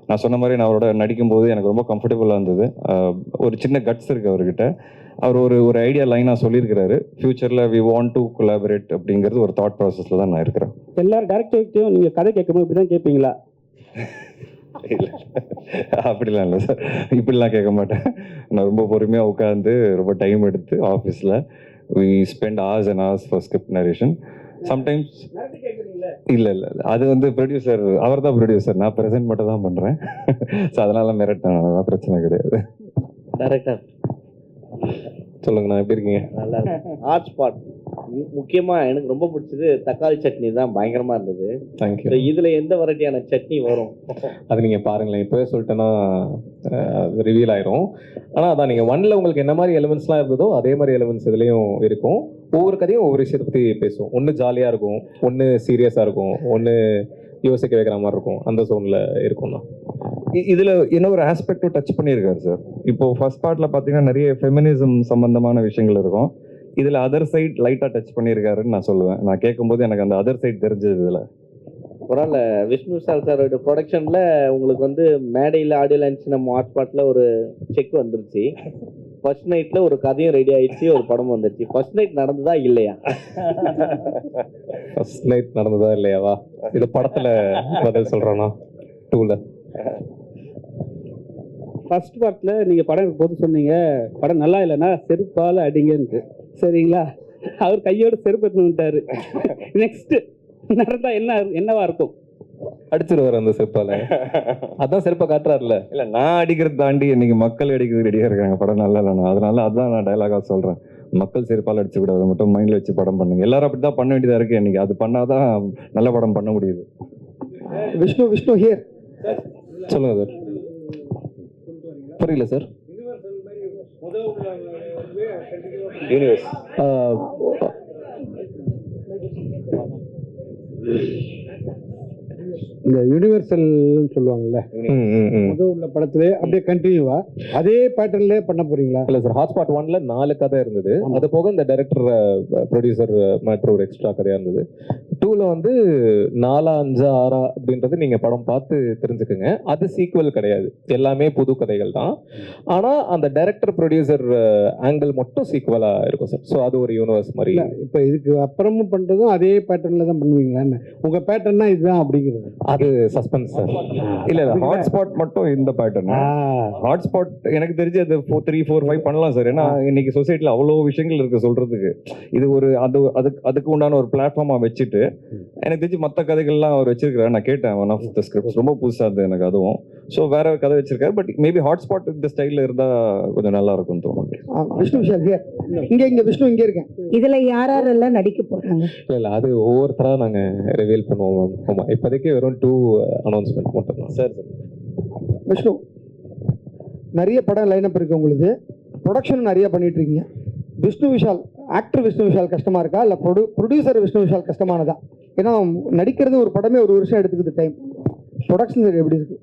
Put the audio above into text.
நான் சொன்ன மாதிரி நான் அவரோட நடிக்கும்போது எனக்கு ரொம்ப கம்ஃபர்டபுளாக இருந்தது. ஒரு சின்ன கட்ஸ் இருக்குது அவர்கிட்ட. அவர் ஒரு ஐடியா லைனாக சொல்லியிருக்கிறாரு. ஃப்யூச்சரில் வி வாண்ட் டு கொலாபரேட் அப்படிங்கிறது ஒரு தாட் ப்ராசஸில் தான் நான் இருக்கிறேன். எல்லாரும் டேரக்டர்கிட்டையும் நீங்கள் கதை கேட்கும்போது இப்படி தான் கேட்பீங்களா? இல்லை, அப்படிலாம் இல்லை சார். இப்படிலாம் கேட்க மாட்டேன். நான் ரொம்ப பொறுமையாக உட்காந்து ரொம்ப டைம் எடுத்து ஆஃபீஸில் we spend hours and hours for script narration. Sometimes இல்லை இல்லை அது வந்து ப்ரொடியூசர், அவர் தான் ப்ரொடியூசர், நான் ப்ரெசென்ட் மட்டும் தான் பண்ணுறேன். ஸோ அதனால மிரட்டேன், அதெல்லாம் பிரச்சனை கிடையாது. டைரக்டர் சொல்லுங்கண்ணா, எப்படி இருக்கீங்க? நல்லா ஹாட் ஸ்பாட். முக்கியமாக எனக்கு ரொம்ப பிடிச்சது தக்காளி சட்னி தான், பயங்கரமாக இருந்தது. தேங்க்யூ. இதில் எந்த வெரைட்டியான சட்னி வரும் அது நீங்கள் பாருங்களேன், இப்போவே சொல்லிட்டேன்னா ரிவீல் ஆயிரும். ஆனால் அதான் நீங்கள் ஒன்ல உங்களுக்கு என்ன மாதிரி எலிமெண்ட்ஸ்லாம் இருந்ததோ அதே மாதிரி எலிமெண்ட்ஸ் இதுலேயும் இருக்கும். ஒவ்வொரு கதையும் ஒவ்வொரு விஷயத்தை பற்றி பேசுவோம். ஒன்று ஜாலியாக இருக்கும், ஒன்று சீரியஸாக இருக்கும், ஒன்று யோசிக்க வைக்கிற மாதிரி இருக்கும். அந்த ஜோனில் இருக்கும் தான். இதில் இன்னொரு ஆஸ்பெக்டும் டச் பண்ணியிருக்காரு சார். இப்போ ஃபர்ஸ்ட் பார்ட்டில் பார்த்தீங்கன்னா நிறைய ஃபெமினிசம் சம்பந்தமான விஷயங்கள் இருக்கும். இதில் அதர் சைட் லைட்டாக டச் பண்ணியிருக்காருன்னு நான் சொல்லுவேன். நான் கேட்கும்போது எனக்கு அந்த அதர் சைட் தெரிஞ்சது இதில். பரவாயில்ல. விஷ்ணு விஷால் சாரோட ப்ரொடக்ஷனில் உங்களுக்கு வந்து மேடையில் ஆடியோ லான்ச் நம்ம ஹாட் ஸ்பாட்டில் ஒரு செக் வந்துருச்சு. ஃபர்ஸ்ட் நைட்டில் ஒரு கதையும் ரெடி ஆயிடுச்சு, ஒரு படம் வந்துருச்சு. ஃபர்ஸ்ட் நைட் நடந்ததா இல்லையா? ஃபர்ஸ்ட் நைட் நடந்ததா இல்லையாவா? இது படத்தில் பதில் சொல்கிறோன்னா 2ல ஃபர்ஸ்ட் பார்ட்டில் நீங்கள் படம் போது சொன்னீங்க படம் நல்லா இல்லைன்னா செருப்பால் அடிங்கன்ட்டு, சரிங்களா? அவர் கையோடு செருப்பு எடுத்துன்னு வந்துட்டாரு. நெக்ஸ்ட்டு நடந்தால் என்னவா இருக்கும்? அடிச்சிருவார் அந்த செருப்பால். அதான் செருப்பை காட்டுறாருல. இல்லை, நான் அடிக்கிறது தாண்டி இன்னைக்கு மக்கள் அடிக்கிறது ரெடியாக இருக்காங்க. படம் நல்லா இல்லைண்ணா, அதனால அதுதான் நான் டைலாகாக சொல்கிறேன். மக்கள் செருப்பால் அடிச்சுக்கூடாது, மட்டும் மைண்டில் வச்சு படம் பண்ணுங்க. எல்லாரும் அப்படி தான் பண்ண வேண்டியதாக இருக்குது இன்னைக்கு. அது பண்ணாதான் நல்ல படம் பண்ண முடியுது. விஷ்ணு ஹியர். சொல்லுங்க சார். புரியல சார். யூனிவர்ஸ் இந்த யூனிவர்சல் சொல்லுவாங்கல்ல, முதல் உள்ள படத்திலே அப்படியே கண்டினியூவா அதே பேட்டர்ன்ல பண்ண போறீங்களா? இல்லை சார், ஹாட்ஸ்பாட் 1ல 4 கதை இருந்தது. அது போக இந்த டைரக்டர் ப்ரொடியூசர் மற்றும் ஒரு எக்ஸ்ட்ரா கதையாக இருந்தது. 2ல வந்து 4, 5, 6 அப்படின்றது நீங்கள் படம் பார்த்து தெரிஞ்சுக்குங்க. அது சீக்குவல் கிடையாது, எல்லாமே புது கதைகள் தான். ஆனால் அந்த டைரக்டர் ப்ரொடியூசர் ஆங்கிள் மட்டும் சீக்குவலாக இருக்கும் சார். ஸோ அது ஒரு யூனிவர்ஸ் மாதிரி. இப்போ இதுக்கு அப்புறமும் பண்ணுறதும் அதே பேட்டர்ன்ல தான் பண்ணுவீங்களான்னு? உங்கள் பேட்டர்னா இதுதான் அப்படிங்கிறது அது சஸ்பென்ஸ் சார். இல்லை இல்லை, ஹாட்ஸ்பாட் மட்டும் இந்த பேட்டர்ன். ஹாட்ஸ்பாட் எனக்கு தெரிஞ்சு அது 3, 4, 5 பண்ணலாம் சார். ஏன்னா இன்னைக்கு சொசைட்டியில் அவ்வளோ விஷயங்கள் இருக்குது சொல்கிறதுக்கு. இது ஒரு அதுக்கு உண்டான ஒரு பிளாட்ஃபார்மாக வச்சுட்டு எனக்கு தெரிஞ்சு மற்ற கதைகள்லாம் அவர் வச்சிருக்காரு. நான் கேட்டேன் ஒன் ஆஃப் த ஸ்கிரிப்ட்ஸ், ரொம்ப புதுசாக இருந்தது எனக்கு அதுவும். ஸோ வேற கதை வச்சிருக்காரு. பட் மேபி ஹாட்ஸ்பாட் இந்த ஸ்டைலில் இருந்தால் கொஞ்சம் நல்லா இருக்கும்னு தோணும். விஷ்ணு விஷால் இங்கே விஷ்ணு இங்கே இருக்கேன். இதில் யாரெல்லாம் நடிக்க போகிறாங்க? இல்லை, அது ஒவ்வொருத்தராக நாங்கள் ரிவீல் பண்ணுவோம். ஆமாம், இப்போதைக்கு வெறும் 2 அனௌன்ஸ்மெண்ட் மட்டும் தான் சார். விஷ்ணு, நிறைய படம் லைனப் இருக்கு உங்களுக்கு, ப்ரொடக்ஷன் நிறைய பண்ணிட்டு இருக்கீங்க. விஷ்ணு விஷால் ஆக்டர் விஷ்ணு விஷால் கஷ்டமா இருக்கா, இல்லை ப்ரொடியூசர் விஷ்ணு விஷால் கஷ்டமானதா? ஏன்னா நடிக்கிறது ஒரு படமே ஒரு வருஷம் எடுத்துக்குது டைம். ப்ரொடக்ஷன் எப்படி இருக்கு?